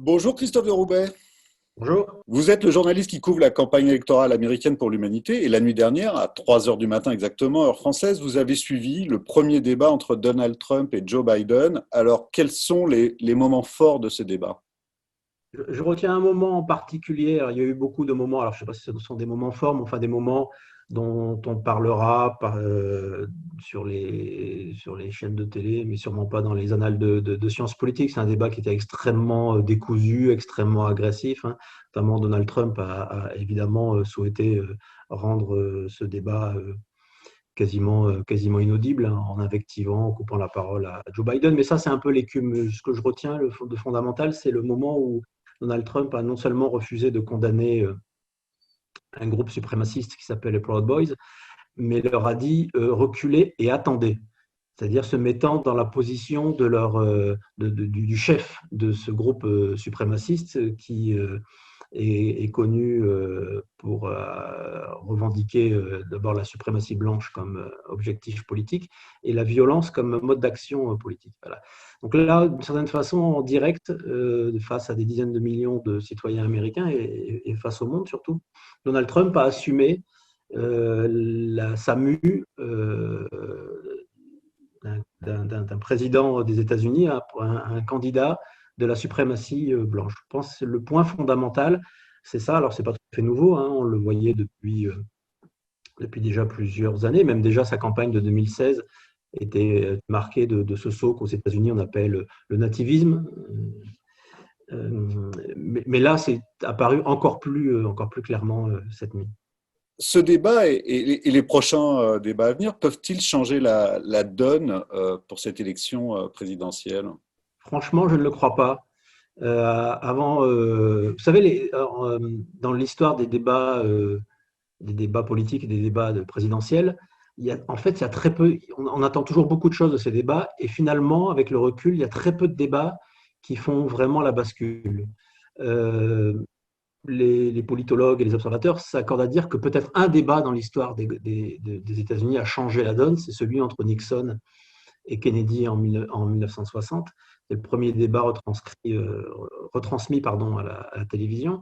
Bonjour Christophe de Roubaix. Bonjour. Vous êtes le journaliste qui couvre la campagne électorale américaine pour l'humanité et la nuit dernière, à 3 heures du matin exactement, heure française, vous avez suivi le premier débat entre Donald Trump et Joe Biden. Alors, quels sont les moments forts de ce débat? Je retiens un moment en particulier. Alors, il y a eu beaucoup de moments. Alors, je ne sais pas si ce sont des moments forts, mais enfin des moments dont on parlera sur les chaînes de télé, mais sûrement pas dans les annales de sciences politiques. C'est un débat qui était extrêmement décousu, extrêmement agressif, hein. Notamment, Donald Trump a évidemment souhaité rendre ce débat quasiment inaudible, hein, en invectivant, en coupant la parole à Joe Biden. Mais ça, c'est un peu l'écume. Ce que je retiens de fondamental, c'est le moment où Donald Trump a non seulement refusé de condamner un groupe suprémaciste qui s'appelle les Proud Boys, mais leur a dit reculez et attendez. C'est-à-dire se mettant dans la position du chef de ce groupe suprémaciste qui est connu pour revendiquer d'abord la suprématie blanche comme objectif politique et la violence comme mode d'action politique. Voilà. Donc là, d'une certaine façon, en direct, face à des dizaines de millions de citoyens américains et face au monde surtout, Donald Trump a assumé sa mue d'un président des États-Unis à un candidat de la suprématie blanche. Je pense que le point fondamental, c'est ça. Alors, ce n'est pas tout à fait nouveau, hein, on le voyait depuis déjà plusieurs années, même déjà sa campagne de 2016 était marquée de ce saut qu'aux États-Unis on appelle le nativisme. Mais là, c'est apparu encore plus clairement cette nuit. Ce débat et les prochains débats à venir peuvent-ils changer la donne pour cette élection présidentielle? Franchement, je ne le crois pas. Vous savez, dans l'histoire des débats politiques et des débats présidentiels, en fait, il y a très peu, on attend toujours beaucoup de choses de ces débats, et finalement, avec le recul, il y a très peu de débats qui font vraiment la bascule. Euh, les politologues et les observateurs s'accordent à dire que peut-être un débat dans l'histoire des États-Unis a changé la donne, c'est celui entre Nixon et Kennedy en 1960. C'est le premier débat retransmis à la télévision.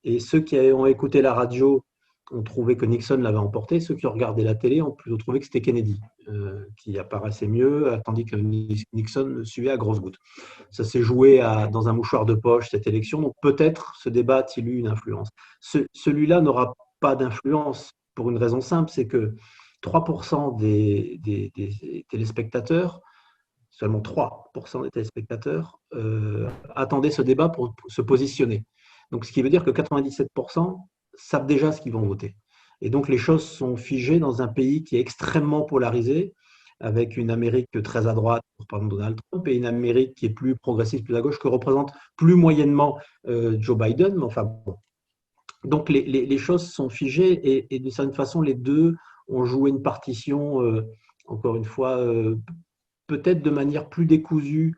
Et ceux qui ont écouté la radio ont trouvé que Nixon l'avait emporté. Ceux qui ont regardé la télé ont plutôt trouvé que c'était Kennedy qui apparaissait mieux, tandis que Nixon suivait à grosses gouttes. Ça s'est joué dans un mouchoir de poche, cette élection. Donc peut-être ce débat a-t-il eu une influence. Celui-là n'aura pas d'influence pour une raison simple, c'est que 3% des téléspectateurs, seulement 3% des téléspectateurs attendaient ce débat pour se positionner. Donc, ce qui veut dire que 97% savent déjà ce qu'ils vont voter. Et donc, les choses sont figées dans un pays qui est extrêmement polarisé, avec une Amérique très à droite, pour parler de Donald Trump, et une Amérique qui est plus progressiste, plus à gauche, que représente plus moyennement Joe Biden. Mais enfin, bon. Donc, les choses sont figées et de certaine façon, les deux ont joué une partition, encore une fois, peut-être de manière plus décousue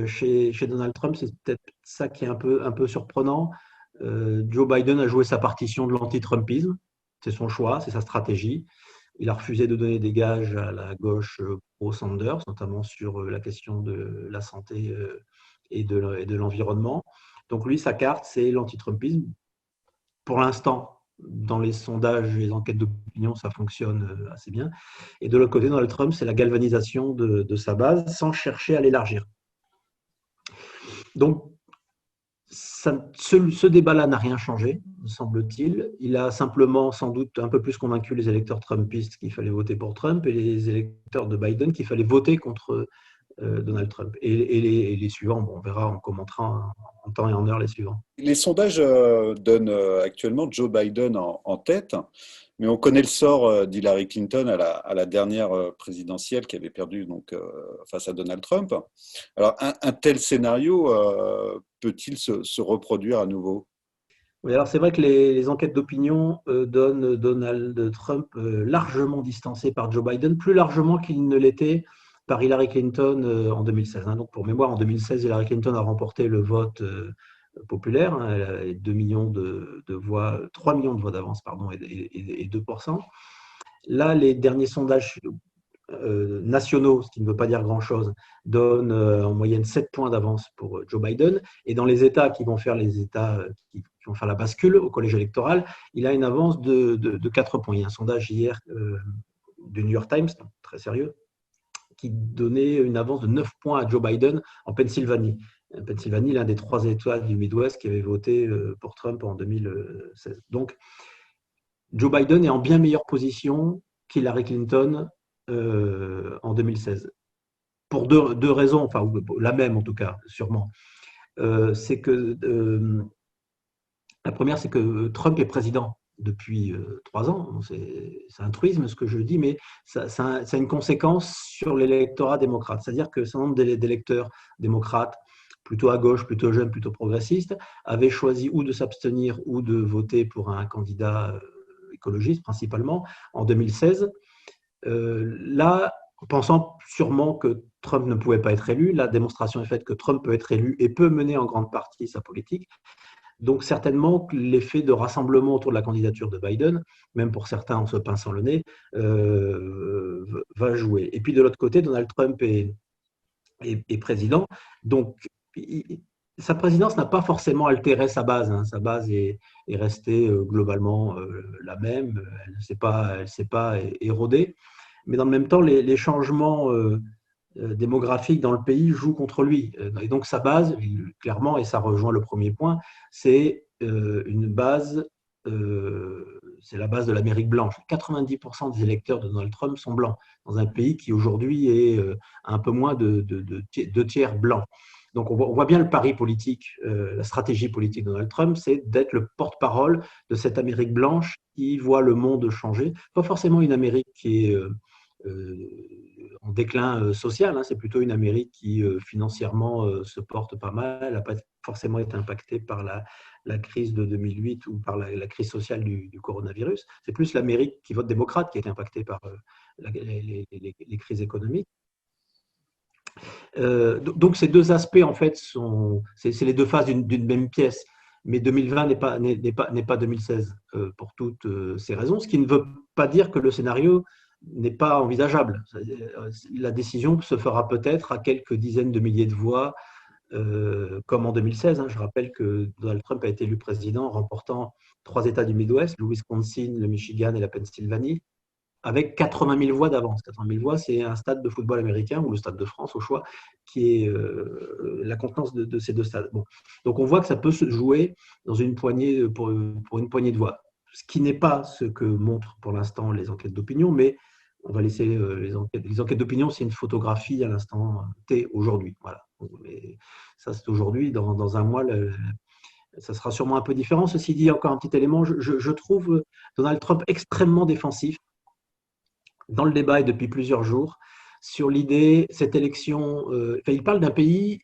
chez Donald Trump. C'est peut-être ça qui est un peu surprenant. Joe Biden a joué sa partition de l'anti-Trumpisme. C'est son choix, c'est sa stratégie. Il a refusé de donner des gages à la gauche pro-Sanders, notamment sur la question de la santé et de l'environnement. Donc lui, sa carte, c'est l'anti-Trumpisme. Pour l'instant, dans les sondages et les enquêtes d'opinion, ça fonctionne assez bien. Et de l'autre côté, Donald Trump, c'est la galvanisation de sa base sans chercher à l'élargir. Donc, ce débat-là n'a rien changé, me semble-t-il. Il a simplement, sans doute, un peu plus convaincu les électeurs trumpistes qu'il fallait voter pour Trump et les électeurs de Biden qu'il fallait voter contre Donald Trump. Et les suivants, bon, on verra, on commentera en temps et en heure les suivants. Les sondages donnent actuellement Joe Biden en tête, mais on connaît le sort d'Hillary Clinton à la dernière présidentielle qui avait perdu donc, face à Donald Trump. Alors, un tel scénario peut-il se reproduire à nouveau? Oui, alors c'est vrai que les enquêtes d'opinion donnent Donald Trump largement distancé par Joe Biden, plus largement qu'il ne l'était par Hillary Clinton en 2016. Hein. Donc pour mémoire, en 2016, Hillary Clinton a remporté le vote populaire, hein, elle a 2 millions de voix, 3 millions de voix d'avance, pardon, et 2%. Là, les derniers sondages nationaux, ce qui ne veut pas dire grand-chose, donnent en moyenne 7 points d'avance pour Joe Biden. Et dans les États qui vont faire qui vont faire la bascule au collège électoral, il a une avance de 4 points. Il y a un sondage hier du New York Times, très sérieux, qui donnait une avance de 9 points à Joe Biden en Pennsylvanie. Pennsylvanie, l'un des 3 États du Midwest qui avait voté pour Trump en 2016. Donc, Joe Biden est en bien meilleure position qu'Hillary Clinton en 2016. Pour deux raisons, enfin la même en tout cas, sûrement. C'est que la première, c'est que Trump est président depuis 3 ans. C'est un truisme ce que je dis, mais ça a une conséquence sur l'électorat démocrate. C'est-à-dire que un certain nombre d'électeurs démocrates, plutôt à gauche, plutôt jeunes, plutôt progressistes, avaient choisi ou de s'abstenir ou de voter pour un candidat écologiste principalement en 2016. Là, pensant sûrement que Trump ne pouvait pas être élu, la démonstration est faite que Trump peut être élu et peut mener en grande partie sa politique. Donc certainement que l'effet de rassemblement autour de la candidature de Biden, même pour certains en se pinçant le nez, va jouer. Et puis de l'autre côté, Donald Trump est président, donc sa présidence n'a pas forcément altéré sa base. Sa base est restée globalement la même, elle ne s'est pas érodée. Mais dans le même temps, les changements démographiques dans le pays jouent contre lui. Et donc sa base, clairement, et ça rejoint le premier point, c'est une base, c'est la base de l'Amérique blanche. 90% des électeurs de Donald Trump sont blancs, dans un pays qui aujourd'hui est un peu moins de 2 tiers blancs. Donc on voit bien le pari politique, la stratégie politique de Donald Trump, c'est d'être le porte-parole de cette Amérique blanche qui voit le monde changer. Pas forcément une Amérique qui est en déclin social, c'est plutôt une Amérique qui financièrement se porte pas mal, elle n'a pas forcément été impactée par la crise de 2008 ou par la crise sociale du coronavirus. C'est plus l'Amérique qui vote démocrate qui a été impactée par les crises économiques. Donc ces deux aspects en fait c'est les deux faces d'une même pièce, mais 2020 n'est pas 2016 pour toutes ces raisons, ce qui ne veut pas dire que le scénario n'est pas envisageable. La décision se fera peut-être à quelques dizaines de milliers de voix comme en 2016. Je rappelle que Donald Trump a été élu président en remportant 3 États du Midwest, le Wisconsin, le Michigan et la Pennsylvanie, avec 80 000 voix d'avance. 80 000 voix, c'est un stade de football américain ou le stade de France au choix, qui est la contenance de ces 2 stades. Bon. Donc on voit que ça peut se jouer dans une poignée, pour une poignée de voix. Ce qui n'est pas ce que montrent pour l'instant les enquêtes d'opinion, mais on va laisser les enquêtes. Les enquêtes d'opinion, c'est une photographie à l'instant T aujourd'hui. Voilà. Mais ça, c'est aujourd'hui. Dans un mois, ça sera sûrement un peu différent. Ceci dit, encore un petit élément, je trouve Donald Trump extrêmement défensif dans le débat et depuis plusieurs jours sur l'idée, cette élection, il parle d'un pays,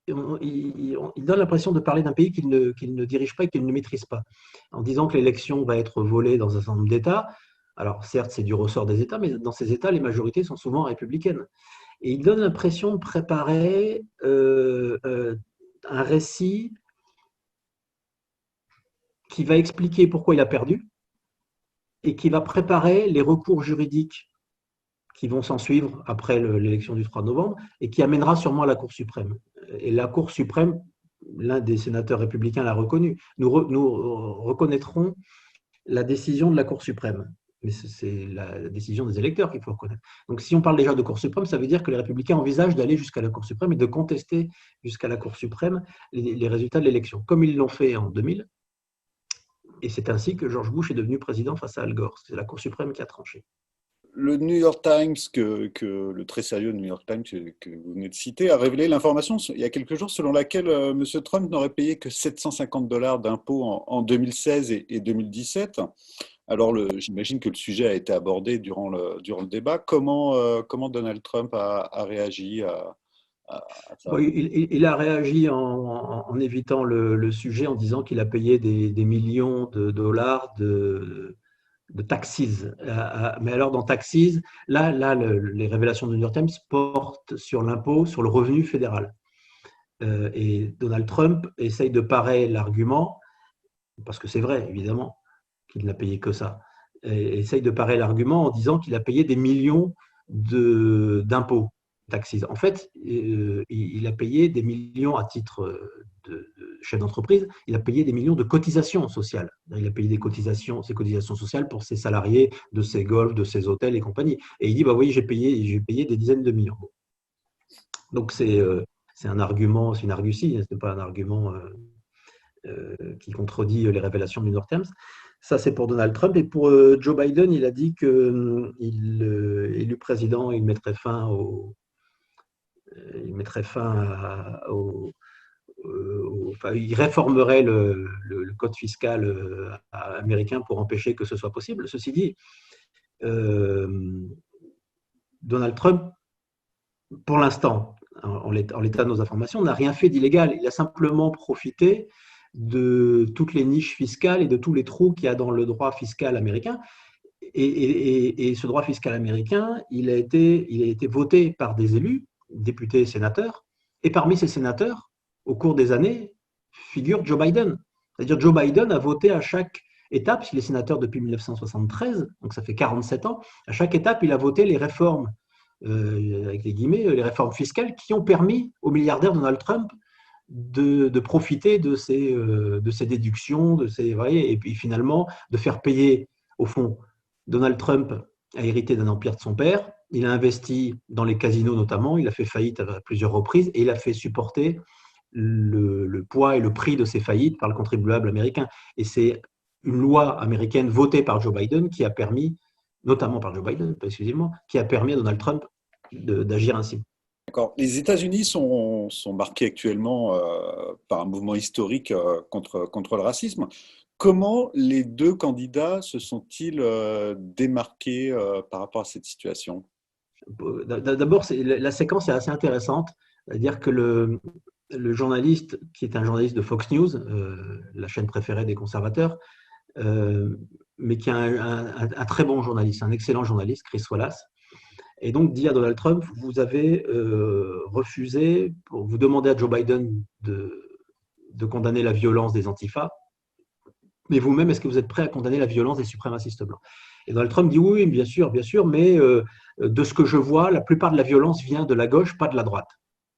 il donne l'impression de parler d'un pays qu'il ne dirige pas et qu'il ne maîtrise pas, en disant que l'élection va être volée dans un certain nombre d'États. Alors certes, c'est du ressort des États, mais dans ces États, les majorités sont souvent républicaines. Et il donne l'impression de préparer un récit qui va expliquer pourquoi il a perdu et qui va préparer les recours juridiques qui vont s'en suivre après l'élection du 3 novembre et qui amènera sûrement à la Cour suprême. Et la Cour suprême, l'un des sénateurs républicains l'a reconnu, nous reconnaîtrons la décision de la Cour suprême. Mais c'est la décision des électeurs qu'il faut reconnaître. Donc si on parle déjà de Cour suprême, ça veut dire que les républicains envisagent d'aller jusqu'à la Cour suprême et de contester jusqu'à la Cour suprême les résultats de l'élection, comme ils l'ont fait en 2000. Et c'est ainsi que George Bush est devenu président face à Al Gore. C'est la Cour suprême qui a tranché. Le New York Times, le très sérieux New York Times que vous venez de citer, a révélé l'information il y a quelques jours selon laquelle M. Trump n'aurait payé que 750 $ d'impôts en 2016 et 2017. Alors, j'imagine que le sujet a été abordé durant le débat. Comment Donald Trump a réagi à ça? Bon, il a réagi en évitant le sujet, en disant qu'il a payé des millions de dollars de taxes. Mais alors, dans taxes, là les révélations de New York Times portent sur l'impôt sur le revenu fédéral. Et Donald Trump essaye de parer l'argument, parce que c'est vrai, évidemment, qu'il n'a payé que ça, et essaye de parer l'argument en disant qu'il a payé des millions d'impôts, taxes. En fait, il a payé des millions à titre de chef d'entreprise, il a payé des millions de cotisations sociales. Il a payé ses cotisations sociales pour ses salariés de ses golfs, de ses hôtels et compagnie. Et il dit, bah oui, j'ai payé des dizaines de millions. Donc c'est un argument, c'est une argutie, ce n'est pas un argument qui contredit les révélations du New York Times. Ça, c'est pour Donald Trump. Et pour Joe Biden, il a dit qu'il, élu président, il mettrait fin enfin, il réformerait le code fiscal américain pour empêcher que ce soit possible. Ceci dit, Donald Trump, pour l'instant, en l'état de nos informations, n'a rien fait d'illégal. Il a simplement profité de toutes les niches fiscales et de tous les trous qu'il y a dans le droit fiscal américain. Et ce droit fiscal américain, il a été voté par des élus, députés et sénateurs. Et parmi ces sénateurs, au cours des années, figure Joe Biden. C'est-à-dire Joe Biden a voté à chaque étape, puisqu'il est sénateur depuis 1973, donc ça fait 47 ans, à chaque étape, il a voté les réformes, avec les guillemets, les réformes fiscales qui ont permis au milliardaire Donald Trump de profiter de ces déductions, et puis finalement de faire payer, au fond, Donald Trump a hérité d'un empire de son père, il a investi dans les casinos notamment, il a fait faillite à plusieurs reprises et il a fait supporter le poids et le prix de ces faillites par le contribuable américain. Et c'est une loi américaine votée par Joe Biden qui a permis, notamment par Joe Biden, pas exclusivement, qui a permis à Donald Trump d'agir ainsi. D'accord. Les États-Unis sont marqués actuellement par un mouvement historique contre le racisme. Comment les deux candidats se sont-ils démarqués par rapport à cette situation? D'abord, la séquence est assez intéressante. C'est-à-dire que le journaliste, qui est un journaliste de Fox News, la chaîne préférée des conservateurs, mais qui est un très bon journaliste, un excellent journaliste, Chris Wallace, et donc dit à Donald Trump, vous avez refusé, vous demandez à Joe Biden de condamner la violence des antifas, mais vous-même, est-ce que vous êtes prêt à condamner la violence des suprémacistes blancs? Et Donald Trump dit oui, bien sûr, mais de ce que je vois, la plupart de la violence vient de la gauche, pas de la droite.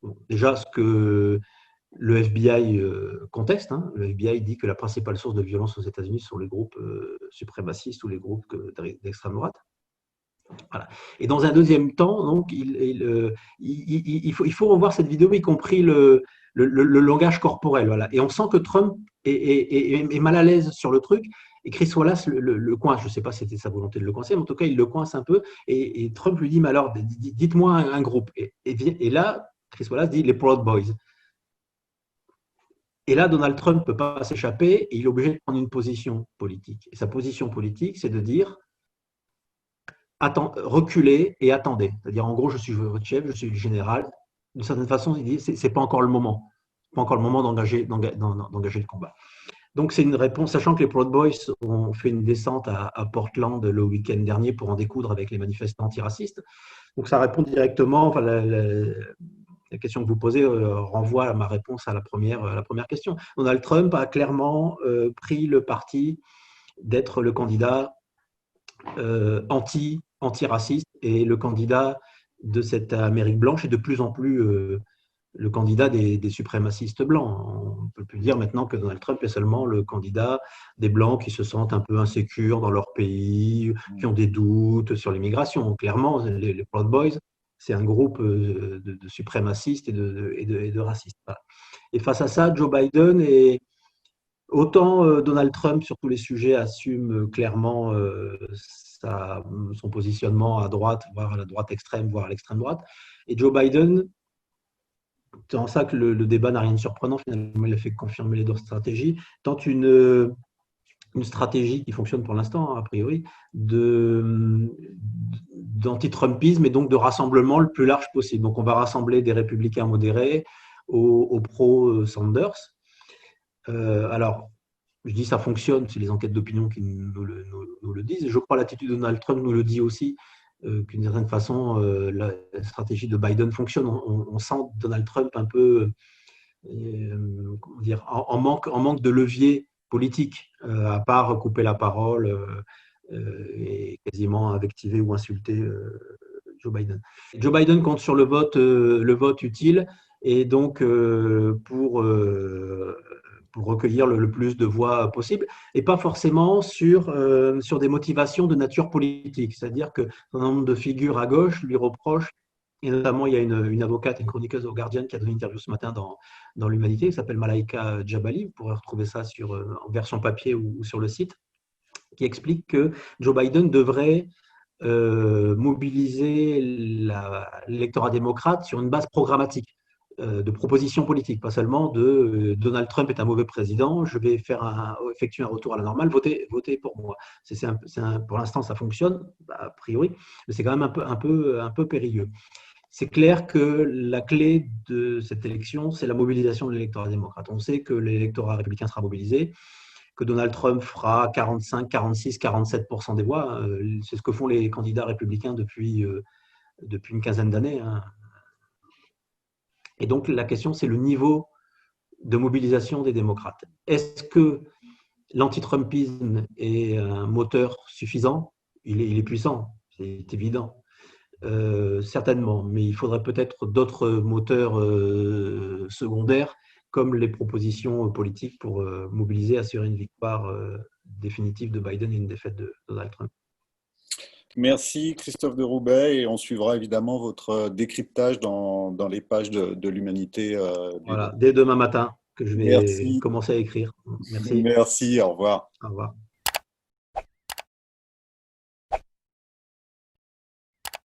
Bon, déjà, ce que le FBI conteste, le FBI dit que la principale source de violence aux États-Unis sont les groupes suprémacistes ou les groupes d'extrême droite. Voilà. Et dans un deuxième temps, donc, il faut revoir cette vidéo, y compris le langage corporel. Voilà. Et on sent que Trump est mal à l'aise sur le truc. Et Chris Wallace le coince. Je ne sais pas si c'était sa volonté de le coincer, mais en tout cas, il le coince un peu. Et Trump lui dit, mais alors, dites-moi un groupe. Et là, Chris Wallace dit les Proud Boys. Et là, Donald Trump ne peut pas s'échapper et il est obligé de prendre une position politique. Et sa position politique, c'est de dire reculez et attendez. C'est-à-dire, en gros, je suis votre chef, je suis le général. D'une certaine façon, il dit c'est pas encore le moment. Pas encore le moment d'engager le combat. Donc, c'est une réponse, sachant que les Proud Boys ont fait une descente à Portland le week-end dernier pour en découdre avec les manifestants antiracistes. Donc, ça répond directement, enfin, la question que vous posez renvoie à ma réponse à la première question. Donald Trump a clairement pris le parti d'être le candidat antiraciste et le candidat de cette Amérique blanche et de plus en plus le candidat des suprémacistes blancs. On ne peut plus dire maintenant que Donald Trump est seulement le candidat des blancs qui se sentent un peu insécures dans leur pays, qui ont des doutes sur l'immigration. Clairement, les Proud Boys, c'est un groupe de suprémacistes et de racistes. Voilà. Et face à ça, Joe Biden et autant Donald Trump, sur tous les sujets, assume clairement son positionnement à droite, voire à la droite extrême, voire à l'extrême droite. Et Joe Biden, c'est en ça que le débat n'a rien de surprenant, finalement, il a fait confirmer les deux stratégies, tente une stratégie qui fonctionne pour l'instant, a priori, d'anti-Trumpisme et donc de rassemblement le plus large possible. Donc on va rassembler des républicains modérés aux pro-Sanders. Alors, je dis ça fonctionne, c'est les enquêtes d'opinion qui nous le disent. Et je crois que l'attitude de Donald Trump nous le dit aussi, qu'une certaine façon, la stratégie de Biden fonctionne. On sent Donald Trump un peu comment dire, en manque de levier politique, à part couper la parole et quasiment invectiver ou insulter Joe Biden. Joe Biden compte sur le vote utile et donc pour recueillir le plus de voix possible, et pas forcément sur des motivations de nature politique. C'est-à-dire que un nombre de figures à gauche lui reprochent, et notamment il y a une avocate, une chroniqueuse au Guardian qui a donné une interview ce matin dans l'Humanité, qui s'appelle Malaika Jabali, vous pourrez retrouver ça en version papier ou sur le site, qui explique que Joe Biden devrait mobiliser l'électorat démocrate sur une base programmatique, de propositions politiques, pas seulement de Donald Trump est un mauvais président, je vais effectuer un retour à la normale, votez pour moi. Pour l'instant, ça fonctionne, a priori, mais c'est quand même un peu périlleux. C'est clair que la clé de cette élection, c'est la mobilisation de l'électorat démocrate. On sait que l'électorat républicain sera mobilisé, que Donald Trump fera 45, 46, 47% des voix. C'est ce que font les candidats républicains depuis une quinzaine d'années. Et donc, la question, c'est le niveau de mobilisation des démocrates. Est-ce que l'anti-Trumpisme est un moteur suffisant ? Il est puissant, c'est évident. Certainement, mais il faudrait peut-être d'autres moteurs secondaires, comme les propositions politiques pour mobiliser, assurer une victoire définitive de Biden et une défaite de Donald Trump. Merci Christophe de Roubaix, et on suivra évidemment votre décryptage dans les pages de l'Humanité. Voilà, dès demain matin que je vais commencer à écrire. Merci. Merci, au revoir. Au revoir.